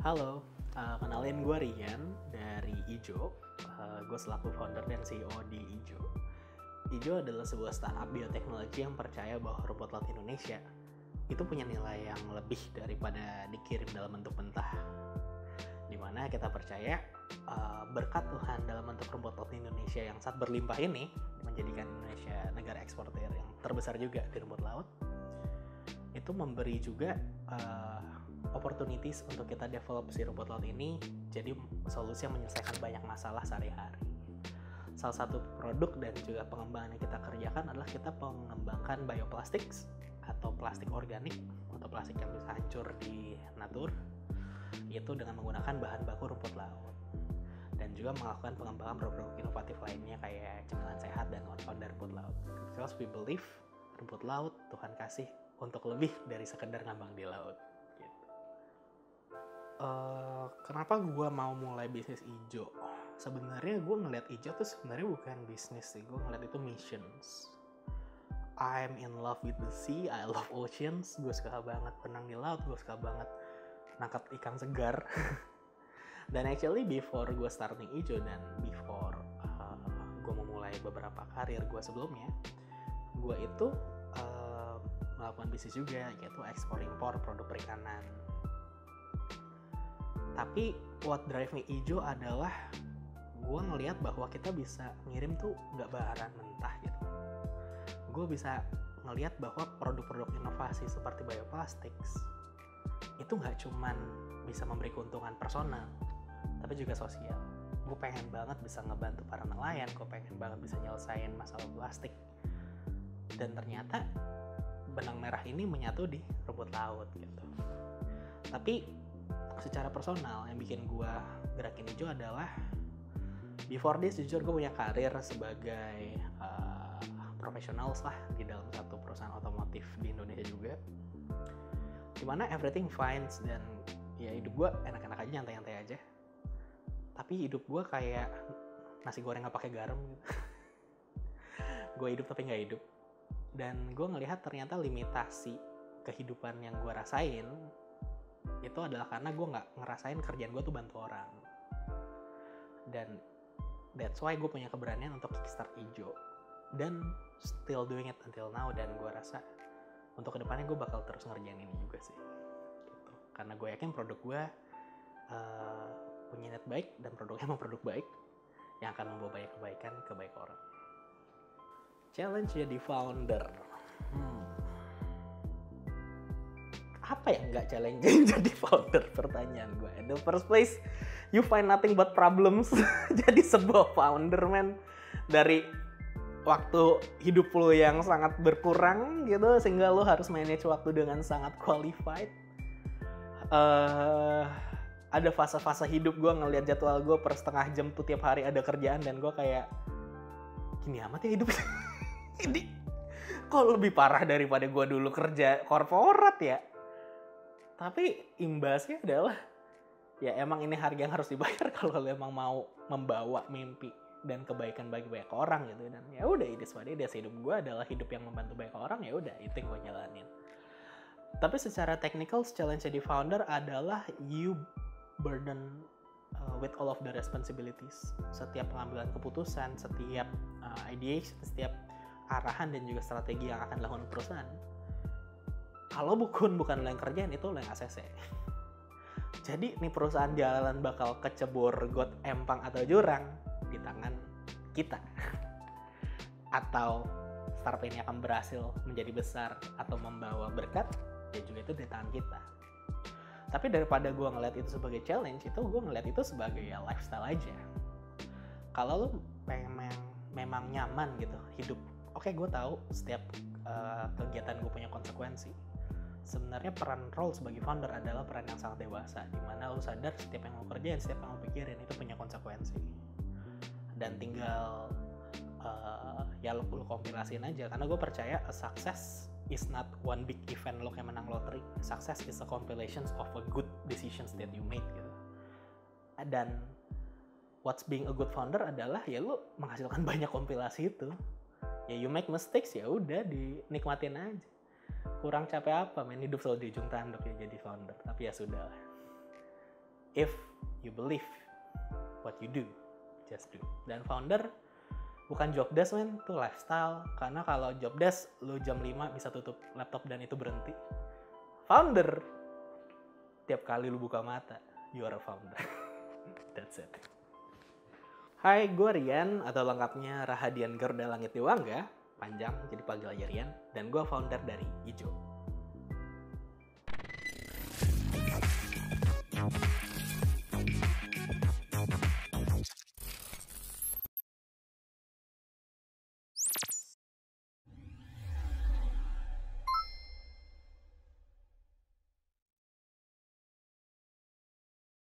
Halo, kenalin gue Rian dari Ijo. Gue selaku founder dan CEO di Ijo. Ijo adalah sebuah startup bioteknologi yang percaya bahwa rumput laut Indonesia itu punya nilai yang lebih daripada dikirim dalam bentuk mentah. Dimana kita percaya berkat Tuhan dalam bentuk rumput laut Indonesia yang sangat berlimpah ini menjadikan Indonesia negara eksportir yang terbesar juga di rumput laut. Itu memberi juga opportunities untuk kita develop si rumput laut ini jadi solusi yang menyelesaikan banyak masalah sehari-hari. Salah satu produk dan juga pengembangan yang kita kerjakan adalah kita mengembangkan bioplastics atau plastik organik atau plastik yang bisa hancur di natur, yaitu dengan menggunakan bahan baku rumput laut, dan juga melakukan pengembangan produk inovatif lainnya kayak cemilan sehat dan kawan-kawan dari rumput laut. Because we believe rumput laut Tuhan kasih untuk lebih dari sekedar ngambang di laut. Kenapa gue mau mulai bisnis Ijo? Sebenarnya gue ngeliat Ijo tuh sebenarnya bukan bisnis sih, gue ngeliat itu missions. I'm in love with the sea, I love oceans. Gue suka banget renang di laut, gue suka banget nangkap ikan segar. Dan actually before gue starting Ijo dan before gue memulai beberapa karir gue sebelumnya, gue itu melakukan bisnis juga, yaitu ekspor impor produk perikanan. Tapi what drive me Ijo adalah gue ngelihat bahwa kita bisa ngirim tuh nggak bahan mentah gitu. Gue bisa ngelihat bahwa produk-produk inovasi seperti bioplastics itu nggak cuman bisa memberi keuntungan personal, tapi juga sosial. Gue pengen banget bisa ngebantu para nelayan, gue pengen banget bisa nyelesain masalah plastik. Dan ternyata benang merah ini menyatu di rumput laut gitu. Tapi secara personal yang bikin gue gerakin Ijo adalah before this jujur gue punya karir sebagai profesional lah di dalam satu perusahaan otomotif di Indonesia juga, dimana everything fine dan ya hidup gue enak-enak aja, nyantai-nyantai aja. Tapi hidup gue kayak nasi goreng gak pakai garam gitu. Gue hidup tapi gak hidup. Dan gue ngelihat ternyata limitasi kehidupan yang gue rasain itu adalah karena gue gak ngerasain kerjaan gue tuh bantu orang. Dan that's why gue punya keberanian untuk kickstart Ijo, dan still doing it until now. Dan gue rasa untuk kedepannya gue bakal terus ngerjain ini juga sih gitu. Karena gue yakin produk gue punya niat baik, dan produknya emang produk baik yang akan membawa banyak kebaikan ke banyak orang. Challenge jadi founder. Apa yang nggak challenging jadi founder? Pertanyaan gue. In the first place, you find nothing but problems. Jadi sebuah founder, man, dari waktu hidup lo yang sangat berkurang gitu, sehingga lo harus manage waktu dengan sangat qualified. Ada fase-fase hidup gue ngelihat jadwal gue per setengah jam tuh tiap hari ada kerjaan, dan gue kayak gini amat ya hidup. Ini kok lebih parah daripada gue dulu kerja korporat ya. Tapi imbasnya adalah ya emang ini harga yang harus dibayar kalau lo emang mau membawa mimpi dan kebaikan bagi banyak orang gitu. Dan ya udah, it is what it is. Hidup gue adalah hidup yang membantu banyak orang, ya udah itu yang gue jalanin. Tapi secara technical, challenge jadi founder adalah you burden with all of the responsibilities. Setiap pengambilan keputusan, setiap ideation, setiap arahan dan juga strategi yang akan dilakukan perusahaan, kalau bukan lo yang kerjain, itu lo yang ACC. Jadi nih perusahaan jalan bakal kecebur got empang atau jurang di tangan kita. Atau startup ini akan berhasil menjadi besar atau membawa berkat, ya juga itu di tangan kita. Tapi daripada gue ngeliat itu sebagai challenge, itu gue ngeliat itu sebagai ya lifestyle aja. Kalau lo memang nyaman gitu hidup, oke, gue tahu setiap kegiatan gue punya konsekuensi. Sebenarnya peran role sebagai founder adalah peran yang sangat dewasa, di mana lo sadar setiap yang lo kerjain, setiap yang lo pikirin itu punya konsekuensi. Dan tinggal ya lo kompilasiin aja. Karena gue percaya a success is not one big event lo kayak menang lottery. Success is a compilation of a good decisions that you made gitu. Dan what's being a good founder adalah ya lo menghasilkan banyak kompilasi itu. Ya you make mistakes, ya udah dinikmatin aja. Kurang capek apa, men, hidup selalu di ujung tanduk ya jadi founder. Tapi ya sudah lah. If you believe what you do, just do. Dan founder bukan job desk men, itu lifestyle. Karena kalau job desk lu jam 5 bisa tutup laptop dan itu berhenti. Founder, tiap kali lu buka mata, you are a founder. That's it. Hai, gue Rian, atau lengkapnya Rahadian Garuda Langit Dewangga, panjang jadi panggil aja Rian, dan gue founder dari Ijo.